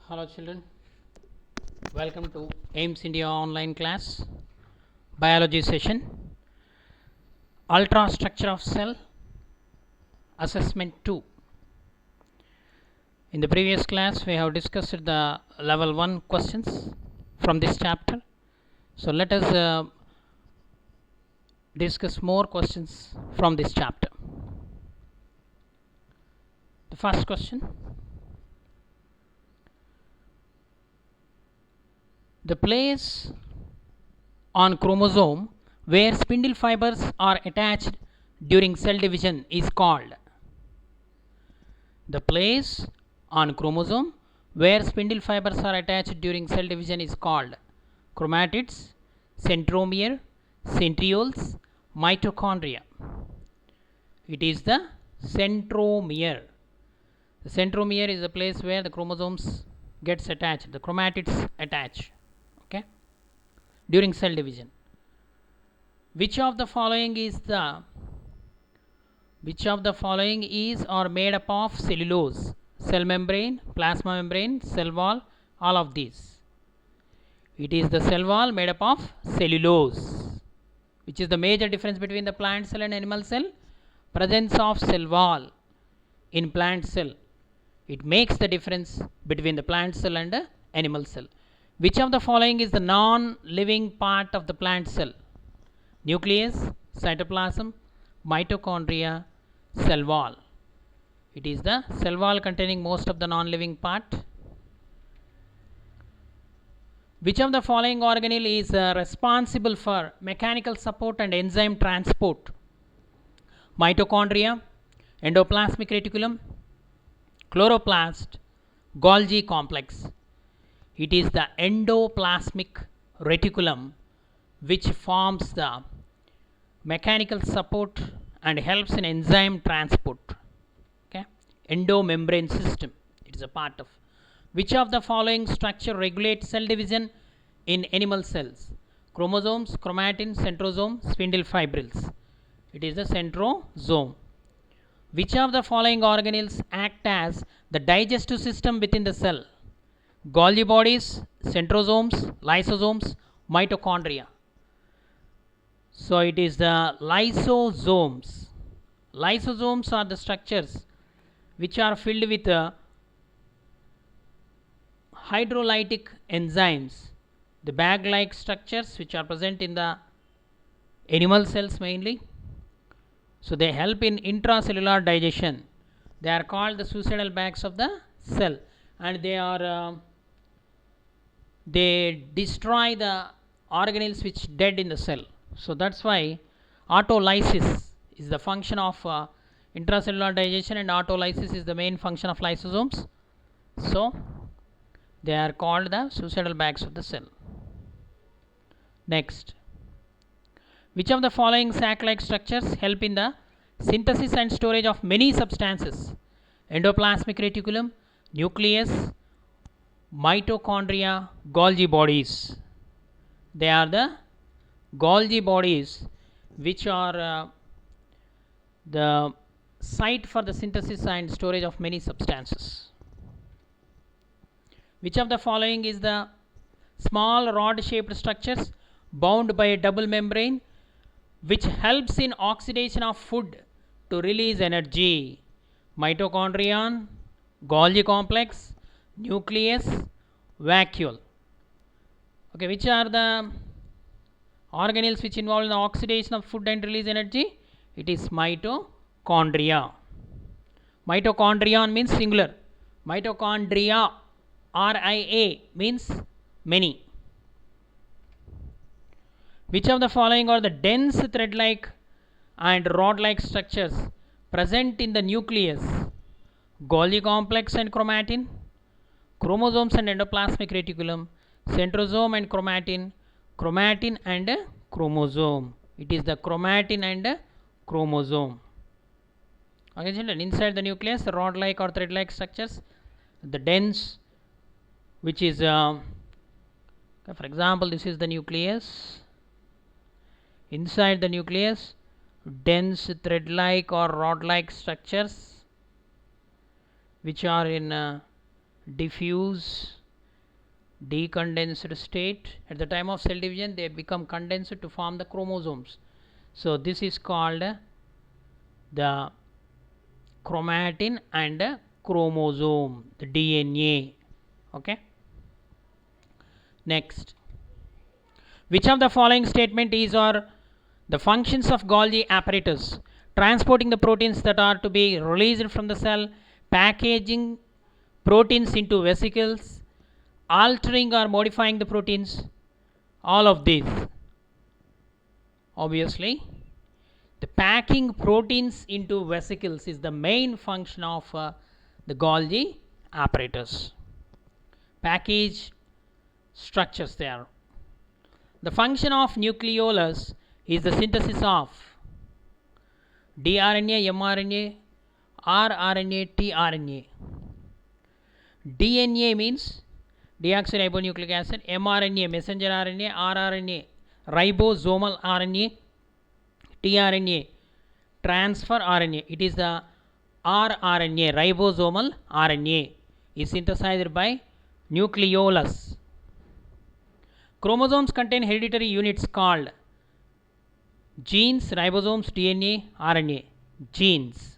Hello children, welcome to AIMS India online class, biology session, ultra structure of cell, assessment 2. In the previous class we have discussed the level 1 questions from this chapter. So let us discuss more questions from this chapter. The first question: the place on chromosome where spindle fibers are attached during cell division is called. The place on chromosome where spindle fibers are attached during cell division is called chromatids, centromere, centrioles, mitochondria. It is the centromere. The centromere is the place where the chromosomes gets attached, the chromatids attach, okay, during cell division. Which of the following is or made up of cellulose? Cell membrane, plasma membrane, cell wall, all of these. It is the cell wall made up of cellulose. Which is the major difference between the plant cell and animal cell? Presence of cell wall in plant cell. It makes the difference between the plant cell and the animal cell. Which of the following is the non-living part of the plant cell? Nucleus, cytoplasm, mitochondria, cell wall. It is the cell wall containing most of the non-living part. Which of the following organelle is responsible for mechanical support and enzyme transport? Mitochondria, endoplasmic reticulum, chloroplast, Golgi complex. It is the endoplasmic reticulum which forms the mechanical support and helps in enzyme transport. Okay, endomembrane system, it is a part of. Which of the following structure regulates cell division in animal cells? Chromosomes, chromatin, centrosome, spindle fibrils. It is the centrosome. Which of the following organelles act as the digestive system within the cell? Golgi bodies, centrosomes, lysosomes, mitochondria. So it is the lysosomes. Lysosomes are the structures which are filled with hydrolytic enzymes, the bag-like structures which are present in the animal cells mainly. So they help in intracellular digestion. They are called the suicidal bags of the cell, and they destroy the organelles which dead in the cell. So that's why autolysis is the function of intracellular digestion, and autolysis is the main function of lysosomes. So they are called the suicidal bags of the cell. Next, which of the following sac-like structures help in the synthesis and storage of many substances? Endoplasmic reticulum, nucleus, mitochondria, Golgi bodies. They are the Golgi bodies which are the site for the synthesis and storage of many substances. Which of the following is the small rod-shaped structures bound by a double membrane which helps in oxidation of food to release energy? Mitochondrion, Golgi complex, nucleus, vacuole. Okay, which are the organelles which involve in the oxidation of food and release energy? It is mitochondria. Mitochondrion means singular. Mitochondria, RIA, means many. Which of the following are the dense thread-like and rod-like structures present in the nucleus? Golgi complex and chromatin, chromosomes and endoplasmic reticulum, centrosome and chromatin, chromatin and chromosome. It is the chromatin and chromosome. Okay, children, inside the nucleus, the rod-like or thread-like structures, the dense, which is, for example, this is the nucleus. Inside the nucleus, dense thread-like or rod-like structures which are in diffuse decondensed state. At the time of cell division, they become condensed to form the chromosomes. So this is called the chromatin and chromosome, the DNA. Okay. Next, which of the following statement is or the functions of Golgi apparatus? Transporting the proteins that are to be released from the cell, packaging proteins into vesicles, altering or modifying the proteins, all of these. Obviously, the packing proteins into vesicles is the main function of the Golgi apparatus. Package structures there. The function of nucleolus is the synthesis of dRNA, mRNA, rRNA, tRNA. DNA means deoxyribonucleic acid, mRNA messenger RNA, rRNA ribosomal RNA, tRNA transfer RNA. It is the rRNA ribosomal RNA is synthesized by nucleolus. Chromosomes contain hereditary units called genes, ribosomes, DNA, RNA. Genes.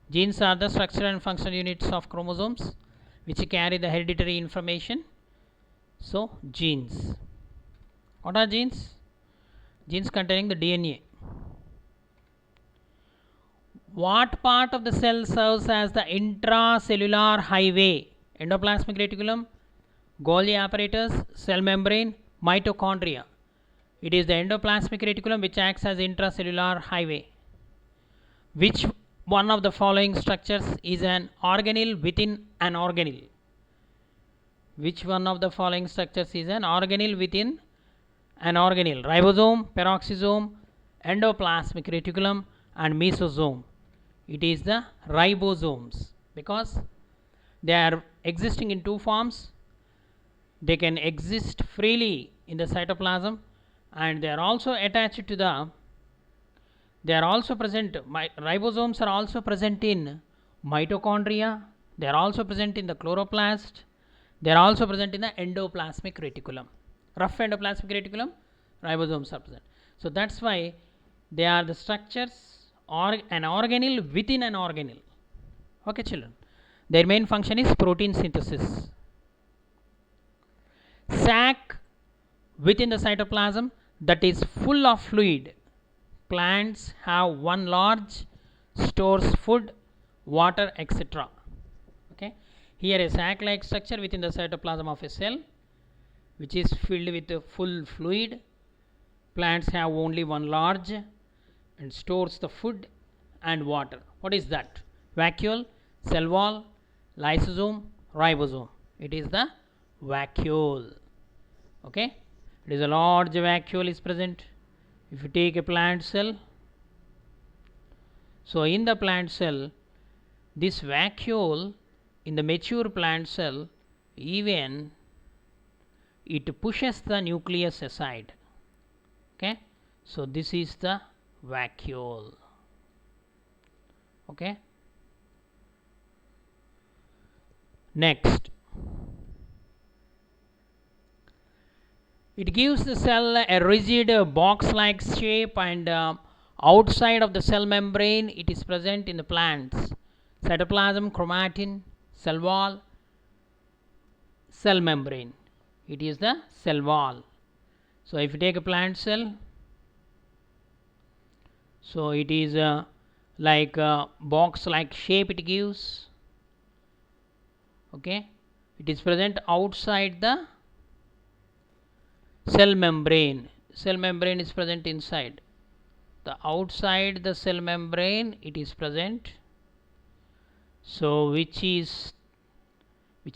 Genes are the structural and functional units of chromosomes which carry the hereditary information. So, genes. What are genes? Genes containing the DNA. What part of the cell serves as the intracellular highway? Endoplasmic reticulum, Golgi apparatus, cell membrane, mitochondria. It is the endoplasmic reticulum which acts as intracellular highway. Which one of the following structures is an organelle within an organelle? Which one of the following structures is an organelle within an organelle? Ribosome, peroxisome, endoplasmic reticulum and mesosome. It is the ribosomes because they are existing in two forms. They can exist freely in the cytoplasm and they are also attached to the, they are also present, ribosomes are also present in mitochondria, they are also present in the chloroplast, they are also present in the endoplasmic reticulum. Rough endoplasmic reticulum, ribosomes are present. So that's why they are the structures or an organelle within an organelle. Okay, children. Their main function is protein synthesis. Sac within the cytoplasm that is full of fluid. Plants have one large, stores food, water, etc. Okay. Here a sac-like structure within the cytoplasm of a cell which is filled with a full fluid. Plants have only one large and stores the food and water. What is that? Vacuole, cell wall, lysosome, ribosome. It is the vacuole. Okay. It is a large vacuole is present. If you take a plant cell, so in the plant cell, this vacuole in the mature plant cell, even it pushes the nucleus aside. Okay. So this is the vacuole. Okay. Next, it gives the cell a rigid box-like shape and outside of the cell membrane it is present in the plants. Cytoplasm, chromatin, cell wall, cell membrane. It is the cell wall. So if you take a plant cell, so it is like a box-like shape it gives. Okay, it is present outside the cell membrane. Cell membrane is present inside. The outside the cell membrane it is present. So which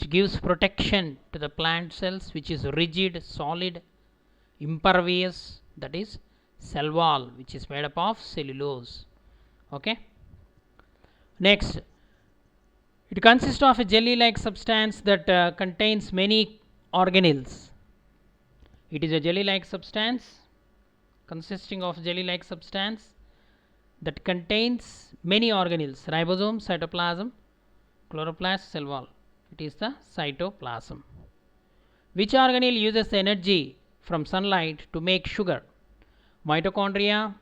gives protection to the plant cells, which is rigid, solid, impervious, that is cell wall, which is made up of cellulose. Okay. Next, it consists of a jelly-like substance that contains many organelles. It is a jelly-like substance consisting of jelly-like substance that contains many organelles: ribosome, cytoplasm, chloroplast, cell wall. It is the cytoplasm. Which organelle uses the energy from sunlight to make sugar? Mitochondria,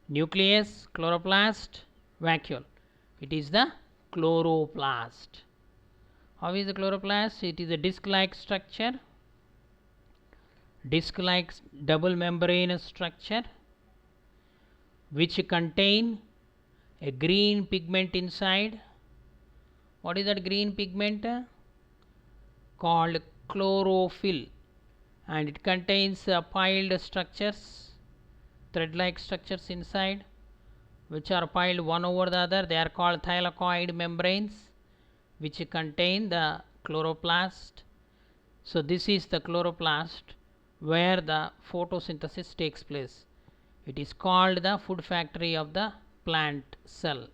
nucleus, chloroplast, vacuole. It is the chloroplast. How is the chloroplast? It is a disc-like structure, disc-like double membranous structure which contain a green pigment inside. What is that green pigment? Called chlorophyll, and it contains piled structures, thread-like structures inside, which are piled one over the other. They are called thylakoid membranes, which contain the chloroplast. So this is the chloroplast where the photosynthesis takes place. It is called the food factory of the plant cell.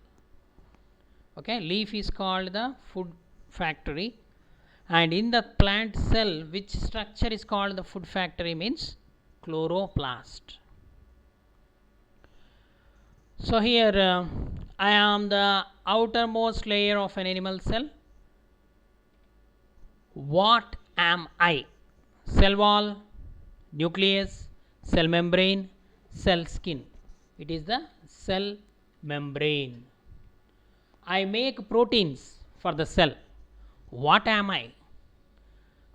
Okay, leaf is called the food factory, and in the plant cell, which structure is called the food factory means chloroplast. So here I am the outermost layer of an animal cell. What am I? Cell wall, nucleus, cell membrane, cell skin. It is the cell membrane. I make proteins for the cell. What am I?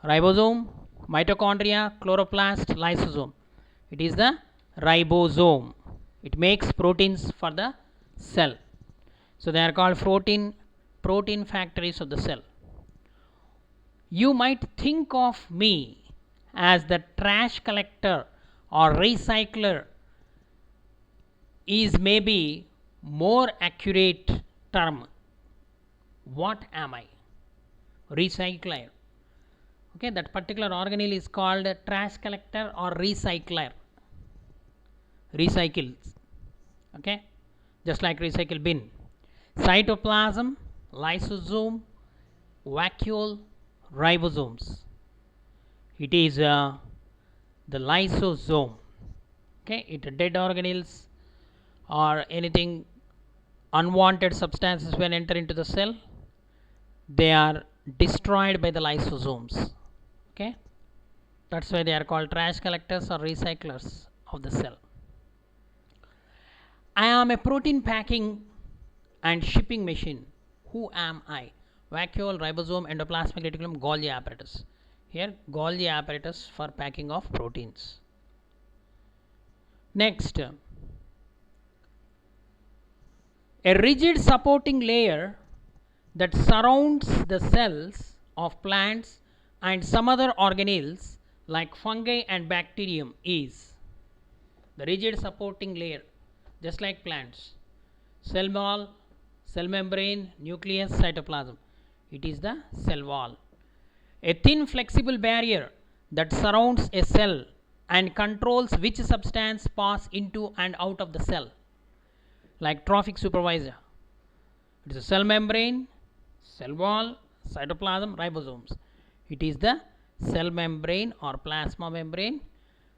Ribosome, mitochondria, chloroplast, lysosome. It is the ribosome. It makes proteins for the cell. So they are called protein factories of the cell. You might think of me as the trash collector or recycler is maybe more accurate term. What am I? Recycler. Okay, that particular organelle is called trash collector or recycler. Recycles. Okay, just like recycle bin. Cytoplasm, lysosome, vacuole, ribosomes. It is the lysosome. Okay, it dead organelles or anything unwanted substances when enter into the cell, they are destroyed by the lysosomes. Okay, that's why they are called trash collectors or recyclers of the cell. I am a protein packing and shipping machine. Who am I? Vacuole, ribosome, endoplasmic reticulum, Golgi apparatus. Here Golgi apparatus for packing of proteins. Next, a rigid supporting layer that surrounds the cells of plants and some other organelles like fungi and bacterium is the rigid supporting layer, just like plants. Cell wall, cell membrane, nucleus, cytoplasm. It is the cell wall. A thin flexible barrier that surrounds a cell and controls which substance pass into and out of the cell, like trophic supervisor. It is a cell membrane, cell wall, cytoplasm, ribosomes. It is the cell membrane or plasma membrane,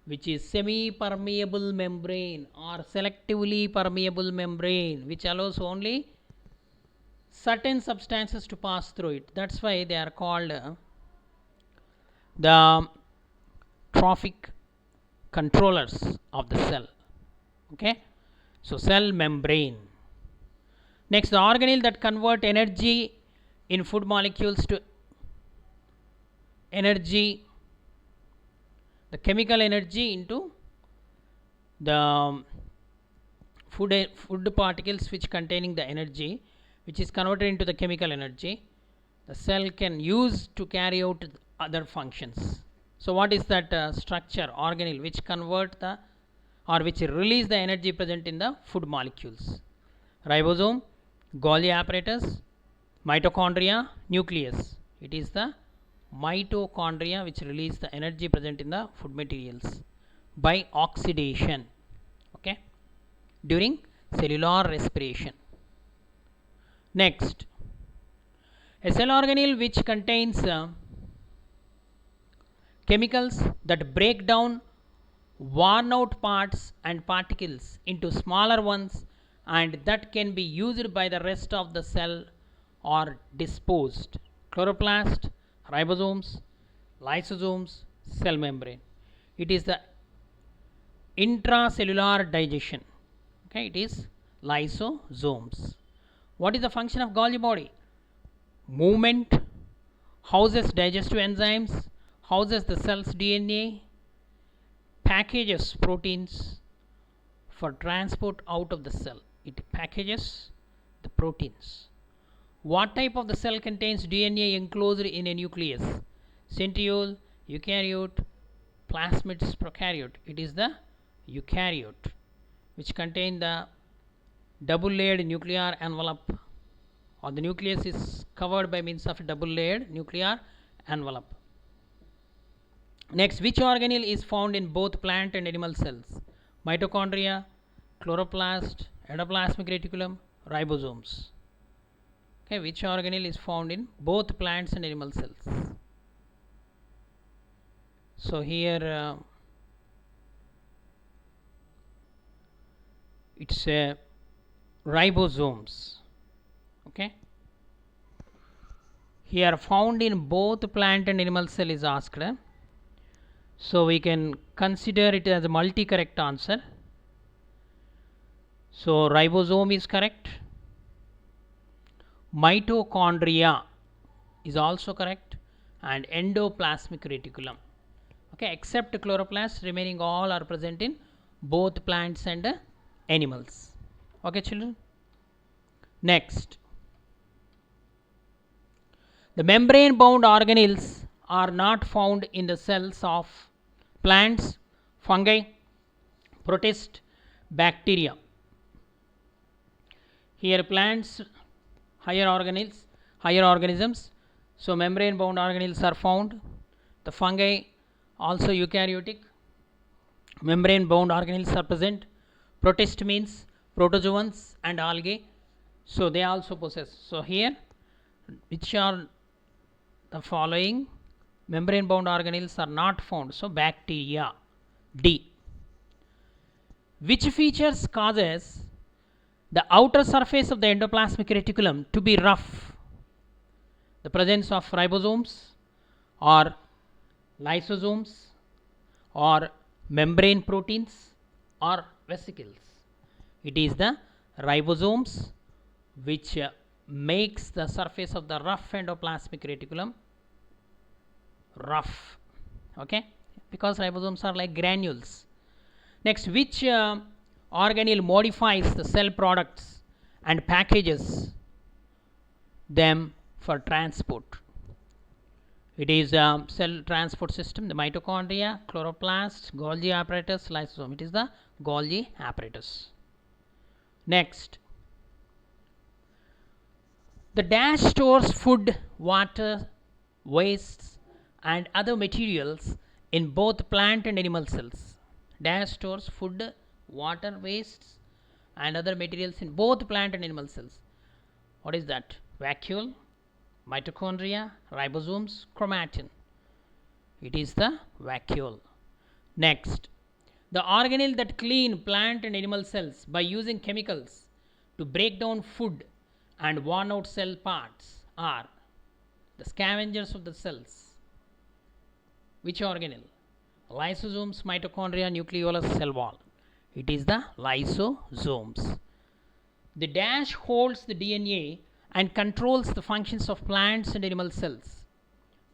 which is semi-permeable membrane or selectively permeable membrane, which allows only certain substances to pass through it. That's why they are called the trophic controllers of the cell. Okay, so cell membrane. Next, the organelle that convert energy in food molecules to energy, the chemical energy into the food particles which containing the energy, which is converted into the chemical energy. The cell can use to carry out other functions. So what is that structure, organelle, which convert the or which release the energy present in the food molecules? Ribosome, Golgi apparatus, mitochondria, nucleus. It is the mitochondria which release the energy present in the food materials by oxidation, okay, during cellular respiration. Next, a cell organelle which contains chemicals that break down worn out parts and particles into smaller ones and that can be used by the rest of the cell or disposed. Chloroplast, ribosomes, lysosomes, cell membrane. It is the intracellular digestion. Okay, it is lysosomes. What is the function of Golgi body? Movement, houses digestive enzymes, houses the cell's DNA, packages proteins for transport out of the cell. It packages the proteins. What type of the cell contains DNA enclosed in a nucleus? Centriole, eukaryote, plasmids, prokaryote. It is the eukaryote, which contain the double layered nuclear envelope, or the nucleus is covered by means of a double layered nuclear envelope. Next, which organelle is found in both plant and animal cells? Mitochondria, chloroplast, endoplasmic reticulum, ribosomes. Okay, which organelle is found in both plants and animal cells? So here it's ribosomes. Okay, here found in both plant and animal cell is asked. So we can consider it as a multi-correct answer. So ribosome is correct. Mitochondria is also correct, and endoplasmic reticulum. Okay, except chloroplast, remaining all are present in both plants and animals. Okay, children. Next, the membrane bound organelles are not found in the cells of plants, fungi, protists, bacteria. Here plants, higher organelles, higher organisms, so membrane bound organelles are found. The fungi also eukaryotic, membrane bound organelles are present. Protist means protozoans and algae, so they also possess. So here, which are the following membrane bound organelles are not found? So bacteria, D. Which features causes the outer surface of the endoplasmic reticulum to be rough? The presence of ribosomes, or lysosomes, or membrane proteins, or vesicles. It is the ribosomes which makes the surface of the rough endoplasmic reticulum rough. Okay, because ribosomes are like granules. Next, which organelle modifies the cell products and packages them for transport? It is cell transport system, the mitochondria, chloroplast, Golgi apparatus, lysosome. It is the Golgi apparatus. Next, the dash stores food, water, wastes and other materials in both plant and animal cells. Dash stores food, water, wastes and other materials in both plant and animal cells. What is that? Vacuole, mitochondria, ribosomes, chromatin. It is the vacuole. Next, the organelle that clean plant and animal cells by using chemicals to break down food and worn out cell parts are the scavengers of the cells. Which organelle? Lysosomes, mitochondria, nucleolus, cell wall. It is the lysosomes. The dash holds the DNA and controls the functions of plants and animal cells.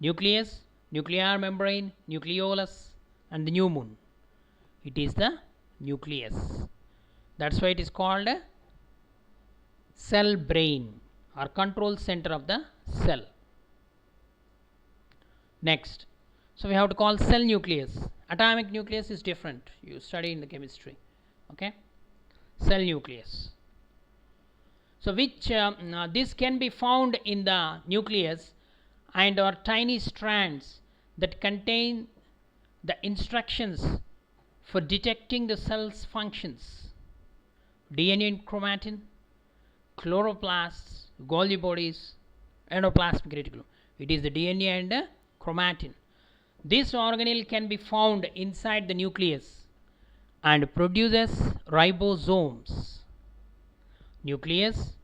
Nucleus, nuclear membrane, nucleolus and the new moon. It is the nucleus. That's why it is called a cell brain, or control center of the cell. Next, so we have to call cell nucleus. Atomic nucleus is different, you study in the chemistry. Okay, cell nucleus. So which this can be found in the nucleus and are tiny strands that contain the instructions for detecting the cell's functions. DNA and chromatin, chloroplasts, Golgi bodies, endoplasmic reticulum. It is the DNA and chromatin. This organelle can be found inside the nucleus and produces ribosomes. Nucleus,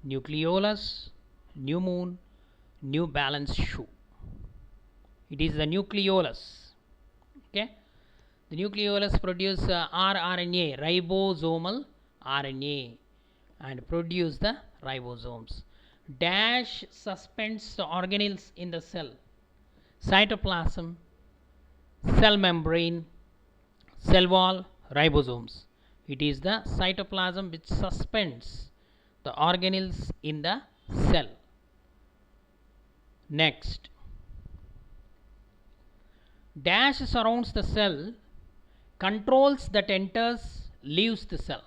nucleolus, new moon, new balance shoe. It is the nucleolus. Okay, the nucleolus produce rRNA, ribosomal RNA, and produce the ribosomes. Dash suspends the organelles in the cell: cytoplasm, cell membrane, cell wall, ribosomes. It is the cytoplasm which suspends the organelles in the cell. Next, dash surrounds the cell, controls that enters, leaves the cell,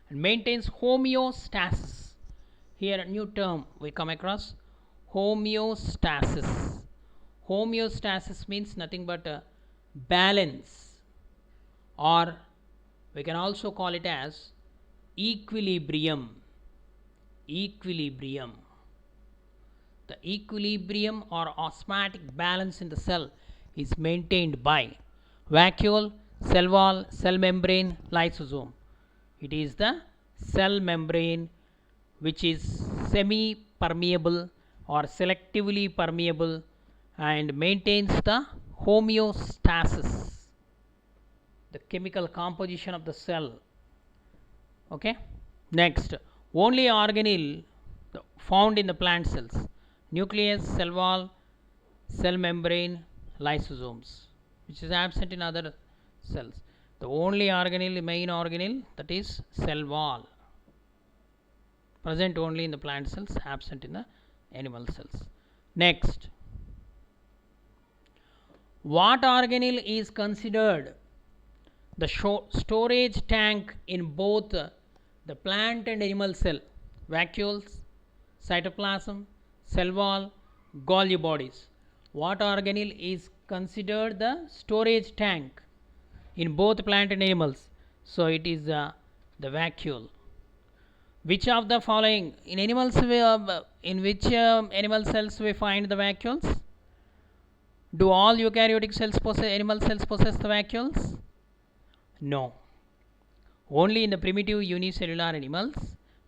and maintains homeostasis. Here a new term we come across: homeostasis. Homeostasis means nothing but balance, or we can also call it as equilibrium. Equilibrium. The equilibrium or osmotic balance in the cell is maintained by vacuole, cell wall, cell membrane, lysosome. It is the cell membrane which is semi permeable or selectively permeable and maintains the homeostasis, the chemical composition of the cell. Okay. Next, only organelle found in the plant cells: nucleus, cell wall, cell membrane, lysosomes, which is absent in other cells. The only organelle, main organelle, that is cell wall, present only in the plant cells, absent in the animal cells. Next, what organelle is considered the storage tank in both the plant and animal cell? Vacuoles, cytoplasm, cell wall, Golgi bodies. What organelle is considered the storage tank in both plant and animals? So it is the vacuole. Which of the following in animals in which animal cells we find the vacuoles? Do all eukaryotic cells possess, animal cells possess the vacuoles? No. Only in the primitive unicellular animals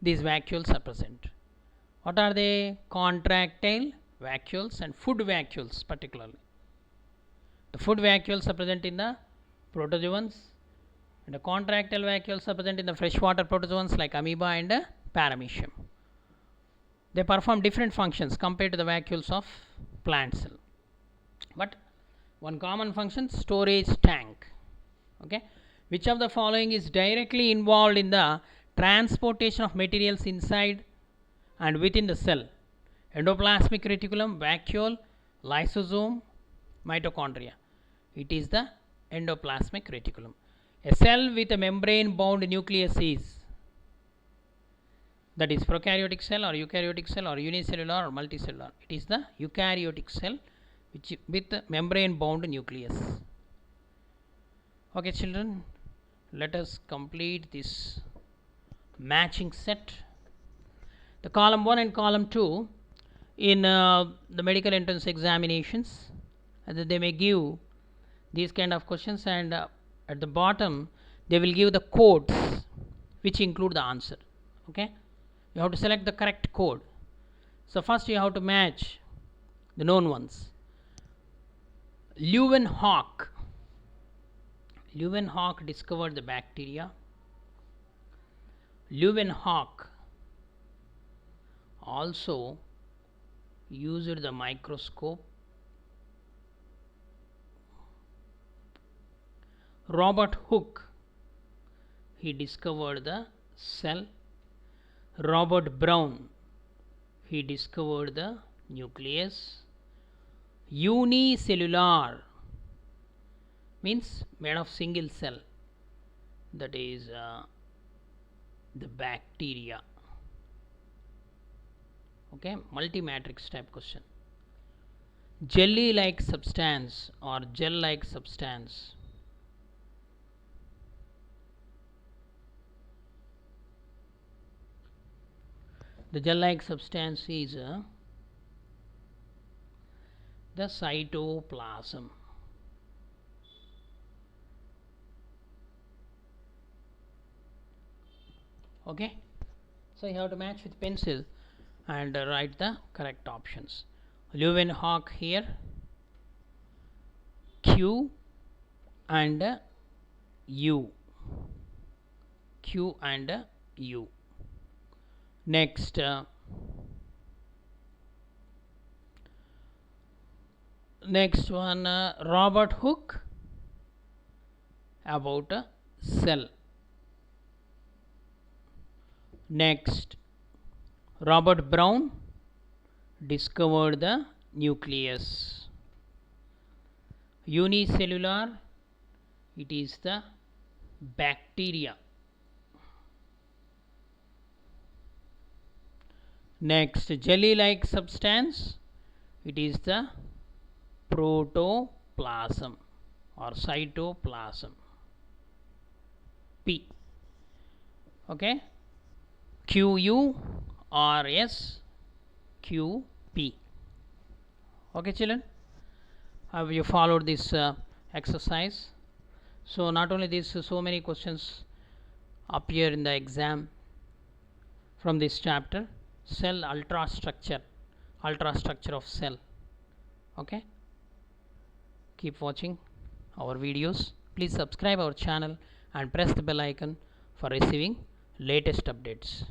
these vacuoles are present. What are they? Contractile vacuoles and food vacuoles particularly. The food vacuoles are present in the protozoans, and the contractile vacuoles are present in the freshwater protozoans like amoeba and paramecium. They perform different functions compared to the vacuoles of plant cell. But one common function: storage tank. Okay. Which of the following is directly involved in the transportation of materials inside and within the cell? Endoplasmic reticulum, vacuole, lysosome, mitochondria. It is the endoplasmic reticulum. A cell with a membrane bound nucleus is, that is prokaryotic cell or eukaryotic cell or unicellular or multicellular. It is the eukaryotic cell which with membrane bound nucleus. Okay children, let us complete this matching set. The column 1 and column 2 in the medical entrance examinations, they may give these kind of questions, and at the bottom they will give the codes which include the answer. Okay, you have to select the correct code. So first you have to match the known ones. Leeuwenhoek discovered the bacteria. Leeuwenhoek also used the microscope. Robert Hooke, he discovered the cell. Robert Brown, he discovered the nucleus. Unicellular means made of single cell, that is the bacteria. Okay, multi-matrix type question. Jelly like substance or gel like substance. The gel like substance is the cytoplasm. Okay, so you have to match with pencil and write the correct options. Leeuwenhoek here, Q and U. Q and U. Next, next one, Robert Hooke about a cell. Next, Robert Brown discovered the nucleus. Unicellular, it is the bacteria. Next, jelly like substance, it is the protoplasm or cytoplasm. P. Okay, QURS, QP. Okay, children, have you followed this exercise? So not only this, so many questions appear in the exam from this chapter. Cell ultrastructure of cell. Okay, keep watching our videos. Please subscribe our channel and press the bell icon for receiving latest updates.